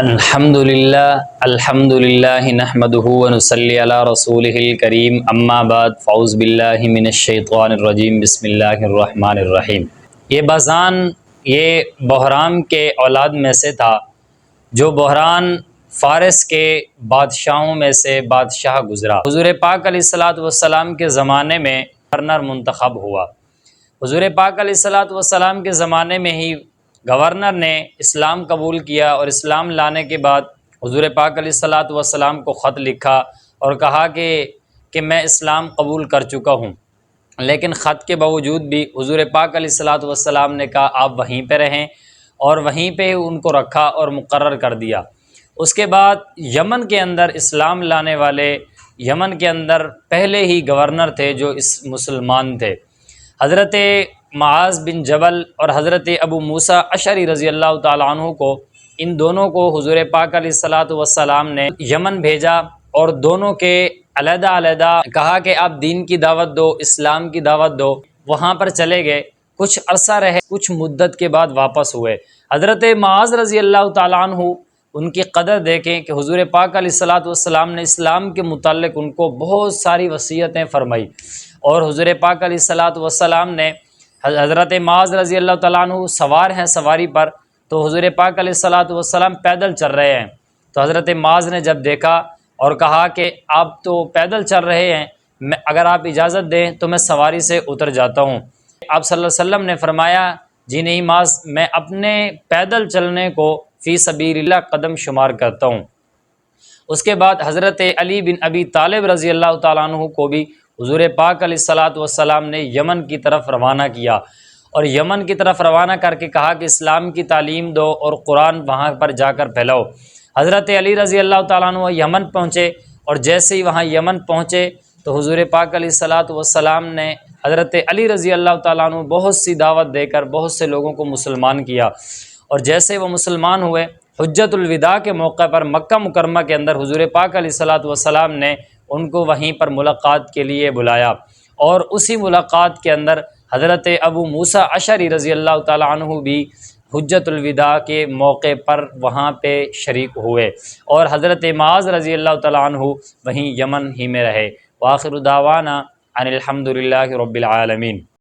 الحمد للہ نحمده ونصلی علی رسولہ الکریم اما بعد فاعوذ باللہ من الشیطان الرجیم بسم اللہ الرحمن الرحیم۔ یہ بحثان یہ بحرام کے اولاد میں سے تھا، جو بحران فارس کے بادشاہوں میں سے بادشاہ گزرا۔ حضور پاک علیہ الصلاۃ والسلام کے زمانے میں گورنر منتخب ہوا۔ حضور پاک علیہ الصلاۃ والسلام کے زمانے میں ہی گورنر نے اسلام قبول کیا، اور اسلام لانے کے بعد حضور پاک علیہ الصلاۃ والسلام کو خط لکھا اور کہا کہ میں اسلام قبول کر چکا ہوں، لیکن خط کے باوجود بھی حضور پاک علیہ الصلاۃ والسلام نے کہا آپ وہیں پہ رہیں، اور وہیں پہ ان کو رکھا اور مقرر کر دیا۔ اس کے بعد یمن کے اندر اسلام لانے والے یمن کے اندر پہلے ہی گورنر تھے جو مسلمان تھے، حضرت معاذ بن جبل اور حضرت ابو موسیٰ اشعری رضی اللہ تعالیٰ عنہ کو، ان دونوں کو حضور پاک علیہ الصلاۃ والسلام نے یمن بھیجا، اور دونوں کے علیحدہ علیحدہ کہا کہ آپ دین کی دعوت دو، اسلام کی دعوت دو۔ وہاں پر چلے گئے، کچھ عرصہ رہے، کچھ مدت کے بعد واپس ہوئے۔ حضرت معاذ رضی اللہ تعالیٰ عنہ، ان کی قدر دیکھیں کہ حضور پاک علیہ الصلاۃ والسلام نے اسلام کے متعلق ان کو بہت ساری وصیتیں فرمائی، اور حضور پاک علیہ الصلاۃ والسلام نے حضرت معاذ رضی اللہ تعالیٰ عنہ سوار ہیں سواری پر، تو حضور پاک علیہ الصلاۃ والسلام پیدل چل رہے ہیں۔ تو حضرت معاذ نے جب دیکھا اور کہا کہ آپ تو پیدل چل رہے ہیں، اگر آپ اجازت دیں تو میں سواری سے اتر جاتا ہوں۔ آپ صلی اللہ علیہ وسلم نے فرمایا جی نہیں معاذ، میں اپنے پیدل چلنے کو فی سبیل اللہ قدم شمار کرتا ہوں۔ اس کے بعد حضرت علی بن ابی طالب رضی اللہ تعالیٰ عنہ کو بھی حضور پاک علیہ الصلاۃ والسلام نے یمن کی طرف روانہ کیا، اور یمن کی طرف روانہ کر کے کہا کہ اسلام کی تعلیم دو اور قرآن وہاں پر جا کر پھیلاؤ۔ حضرت علی رضی اللہ تعالیٰ عنہ یمن پہنچے، اور جیسے ہی وہاں یمن پہنچے تو حضور پاک علیہ الصلاۃ والسلام نے حضرت علی رضی اللہ تعالیٰ عنہ بہت سی دعوت دے کر بہت سے لوگوں کو مسلمان کیا، اور جیسے وہ مسلمان ہوئے، حجت الوداع کے موقع پر مکہ مکرمہ کے اندر حضور پاک علیہ الصلاۃ والسلام نے ان کو وہیں پر ملاقات کے لیے بلایا، اور اسی ملاقات کے اندر حضرت ابو موسیٰ اشعری رضی اللہ تعالیٰ عنہ بھی حجت الوداع کے موقع پر وہاں پہ شریک ہوئے، اور حضرت معاذ رضی اللہ تعالیٰ عنہ وہیں یمن ہی میں رہے۔ وآخر دعوانا ان الحمد للہ رب العالمین۔